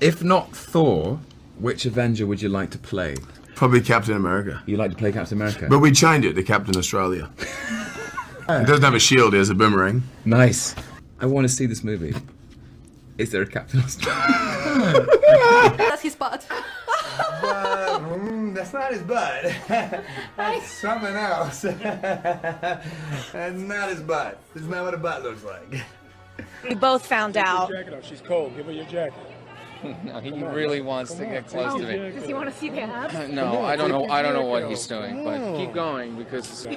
If not Thor, which Avenger would you like to play? Probably Captain America. You like to play Captain America? But we changed it to Captain Australia. It doesn't have a shield, it has a boomerang. Nice. I want to see this movie. Is there a Captain Australia? That's his butt. That's not his butt. That's something else. That's not his butt. This is not what a butt looks like. We both found out. Take your jacket off. She's cold. Give her your jacket. No, he really wants to get close to me. Does he want to see the abs? No, I don't know. I don't know what he's doing, but keep going because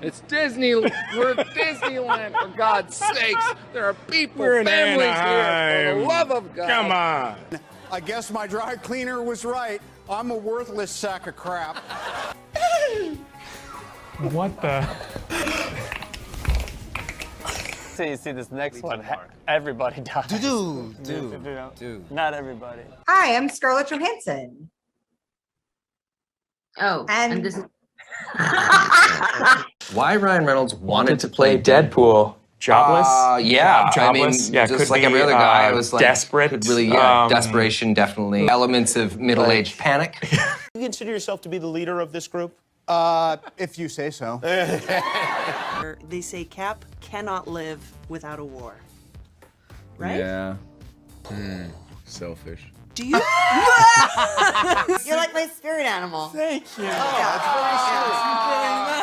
it's Disney. We're at Disneyland, for God's sakes. There are people, families here. For the love of God. Come on. I guess my dry cleaner was right. I'm a worthless sack of crap. What the? So you see this next one, everybody dies. Dude. Not everybody. Hi, I'm Scarlett Johansson. Oh, and this is Why Ryan Reynolds wanted to play Deadpool? Jobless? Yeah, jobless. I mean, just like every other guy, I was like desperate. Desperation, definitely. Elements of middle-aged panic. You consider yourself to be the leader of this group? If you say so. They say Cap cannot live without a war. Right? Yeah. Selfish. Do you? You're like my spirit animal. Thank you.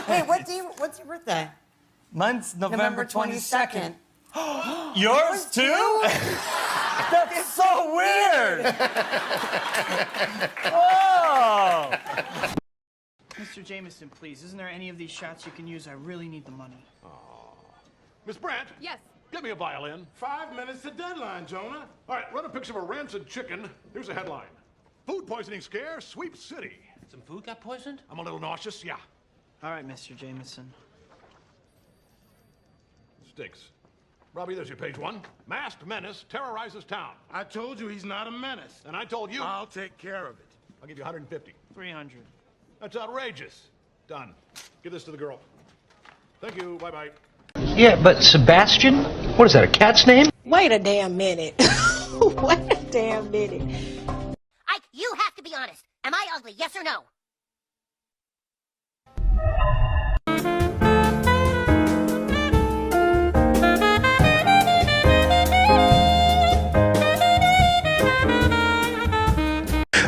Wait, what's your birthday? Mine's November 22nd. Yours too? That's so weird! Oh! Mr. Jameson, please, isn't there any of these shots you can use? I really need the money. Miss Brandt? Yes. Get me a violin. 5 minutes to deadline, Jonah. All right, run a picture of a rancid chicken. Here's a headline. Food poisoning scare sweeps city. Some food got poisoned? I'm a little nauseous, yeah. All right, Mr. Jameson. Stinks. Robbie, there's your page 1. Masked menace terrorizes town. I told you he's not a menace. And I told you. I'll take care of it. I'll give you 150. 300. That's outrageous. Done. Give this to the girl. Thank you. Bye-bye. Yeah, but Sebastian? What is that, a cat's name? Wait a damn minute. Wait a damn minute. Ike, you have to be honest. Am I ugly? Yes or no?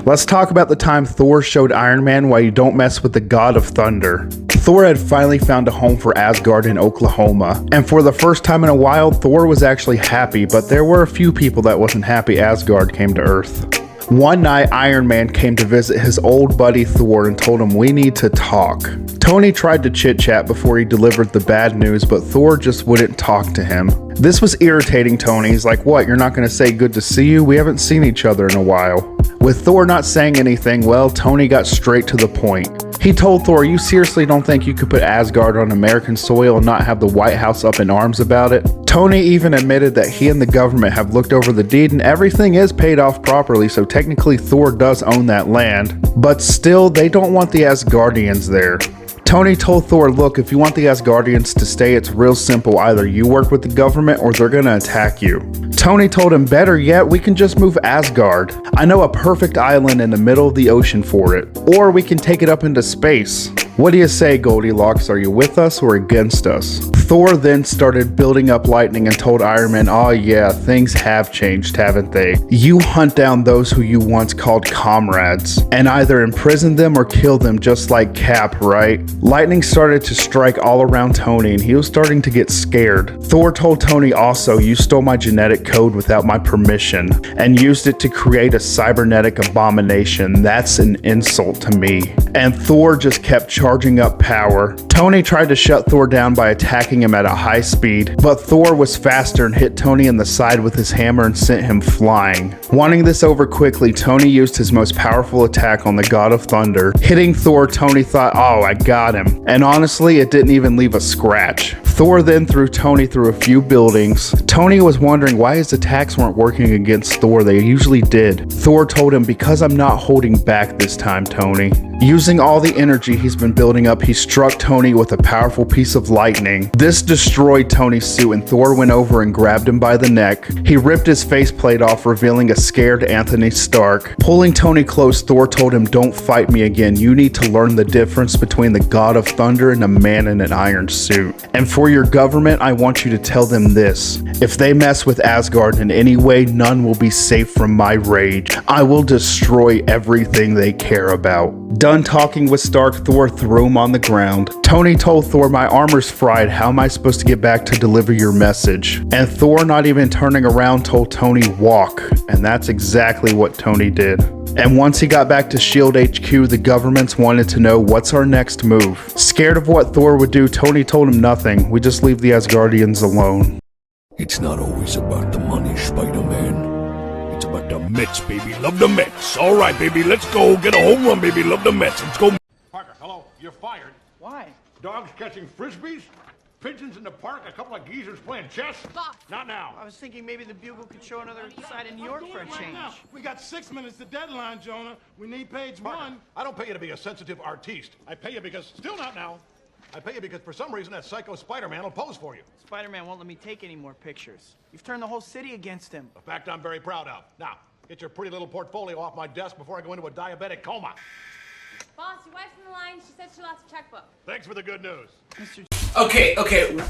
Let's talk about the time Thor showed Iron Man why you don't mess with the God of Thunder. Thor had finally found a home for Asgard in Oklahoma, and for the first time in a while, Thor was actually happy, but there were a few people that wasn't happy Asgard came to Earth. One night, Iron Man came to visit his old buddy Thor and told him, "We need to talk." Tony tried to chit-chat before he delivered the bad news, but Thor just wouldn't talk to him. This was irritating Tony. He's like, "What, you're not going to say good to see you? We haven't seen each other in a while." With Thor not saying anything, well, Tony got straight to the point. He told Thor, "You seriously don't think you could put Asgard on American soil and not have the White House up in arms about it?" Tony even admitted that he and the government have looked over the deed and everything is paid off properly, so technically Thor does own that land. But still, they don't want the Asgardians there. Tony told Thor, "Look, if you want the Asgardians to stay, it's real simple. Either you work with the government or they're gonna attack you." Tony told him, "Better yet, we can just move Asgard. I know a perfect island in the middle of the ocean for it. Or we can take it up into space. What do you say, Goldilocks? Are you with us or against us?" Thor then started building up lightning and told Iron Man, "Oh yeah, things have changed, haven't they? You hunt down those who you once called comrades, and either imprison them or kill them just like Cap, right?" Lightning started to strike all around Tony and he was starting to get scared. Thor told Tony also, "You stole my genetic code without my permission and used it to create a cybernetic abomination. That's an insult to me." And Thor just kept charging up power. Tony tried to shut Thor down by attacking him at a high speed, but Thor was faster and hit Tony in the side with his hammer and sent him flying. Wanting this over quickly, Tony used his most powerful attack on the God of Thunder. Hitting Thor, Tony thought, "Oh, I got him." And honestly, it didn't even leave a scratch. Thor then threw Tony through a few buildings. Tony was wondering why his attacks weren't working against Thor. They usually did. Thor told him, "Because I'm not holding back this time, Tony. Using all the energy he's been building up, he struck Tony with a powerful piece of lightning. This destroyed Tony's suit, and Thor went over and grabbed him by the neck. He ripped his faceplate off, revealing a scared Anthony Stark. Pulling Tony close, Thor told him, "Don't fight me again. You need to learn the difference between the God of Thunder and a man in an iron suit. And for your government, I want you to tell them this. If they mess with Asgard in any way, none will be safe from my rage. I will destroy everything they care about." Done talking with Stark, Thor threw him on the ground. Tony told Thor, "My armor's fried. How am I supposed to get back to deliver your message?" And Thor, not even turning around, told Tony, "Walk." And that's exactly what Tony did. And once he got back to S.H.I.E.L.D. HQ, the governments wanted to know what's our next move. Scared of what Thor would do, Tony told him nothing. We just leave the Asgardians alone. It's not always about the money, Spider-Man. It's about the Mets, baby. Love the Mets. All right, baby, let's go. Get a home run, baby. Love the Mets. Let's go. Parker, hello. You're fired. Why? Dogs catching frisbees? Pigeons in the park? A couple of geezers playing chess? Boss. Not now. I was thinking maybe the Bugle could show another side of New York for a change. Now. We got 6 minutes to deadline, Jonah. We need page one. I don't pay you to be a sensitive artiste. I pay you because... Still not now. I pay you because for some reason that psycho Spider-Man will pose for you. Spider-Man won't let me take any more pictures. You've turned the whole city against him. A fact I'm very proud of. Now, get your pretty little portfolio off my desk before I go into a diabetic coma. Boss, your wife's on the line. She said she lost a checkbook. Thanks for the good news. Okay,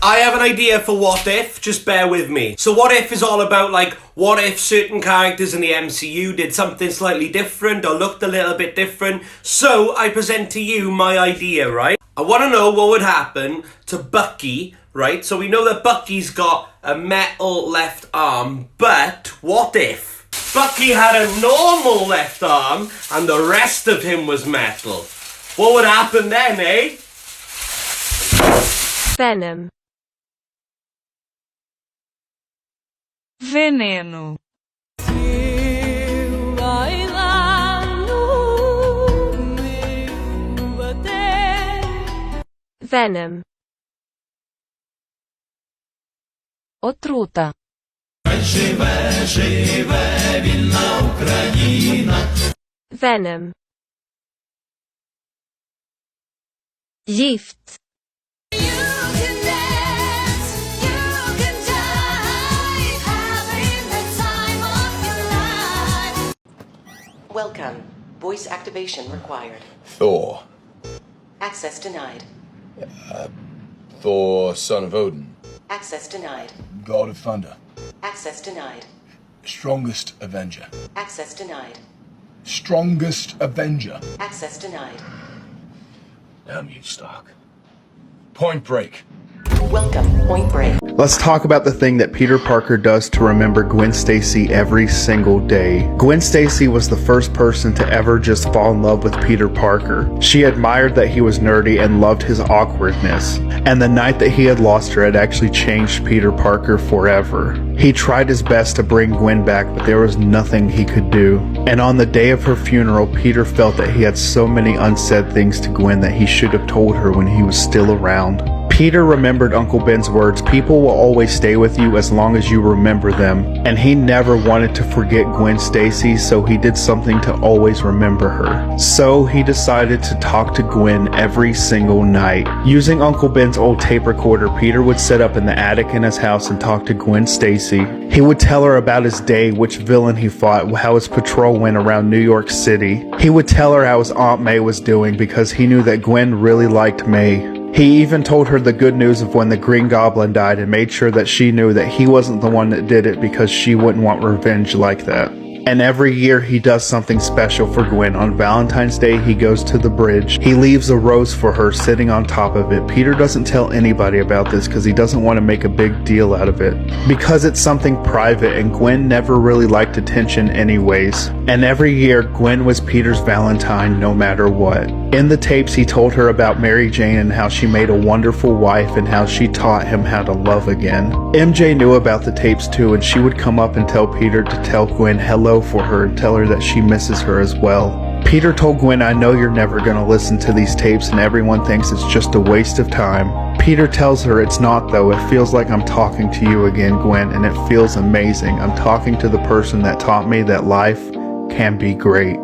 I have an idea for What If, just bear with me. So What If is all about, like, what if certain characters in the MCU did something slightly different or looked a little bit different. So I present to you my idea, right? I want to know what would happen to Bucky, right? So we know that Bucky's got a metal left arm, but what if Bucky had a normal left arm and the rest of him was metal? What would happen then, eh? Venom. Veneno. Venom. Отрута. Venom. Gift. Welcome. Voice activation required. Thor. Access denied. Thor, son of Odin. Access denied. God of Thunder. Access denied. Strongest Avenger. Access denied. Strongest Avenger. Access denied. Damn you, Stark. Point Break. Welcome, Point Break. Let's talk about the thing that Peter Parker does to remember Gwen Stacy every single day. Gwen Stacy was the first person to ever just fall in love with Peter Parker. She admired that he was nerdy and loved his awkwardness. And the night that he had lost her had actually changed Peter Parker forever. He tried his best to bring Gwen back, but there was nothing he could do. And on the day of her funeral, Peter felt that he had so many unsaid things to Gwen that he should have told her when he was still around. Peter remembered Uncle Ben's words, "People will always stay with you as long as you remember them." And he never wanted to forget Gwen Stacy, so he did something to always remember her. So he decided to talk to Gwen every single night. Using Uncle Ben's old tape recorder, Peter would sit up in the attic in his house and talk to Gwen Stacy. He would tell her about his day, which villain he fought, how his patrol went around New York City. He would tell her how his Aunt May was doing because he knew that Gwen really liked May. He even told her the good news of when the Green Goblin died and made sure that she knew that he wasn't the one that did it because she wouldn't want revenge like that. And every year he does something special for Gwen. On Valentine's Day, he goes to the bridge. He leaves a rose for her sitting on top of it. Peter doesn't tell anybody about this because he doesn't want to make a big deal out of it. Because it's something private and Gwen never really liked attention anyways. And every year, Gwen was Peter's Valentine no matter what. In the tapes, he told her about Mary Jane and how she made a wonderful wife and how she taught him how to love again. MJ knew about the tapes too, and she would come up and tell Peter to tell Gwen hello for her and tell her that she misses her as well. Peter told Gwen, "I know you're never going to listen to these tapes and everyone thinks it's just a waste of time." Peter tells her, "It's not though. It feels like I'm talking to you again, Gwen, and it feels amazing. I'm talking to the person that taught me that life can be great."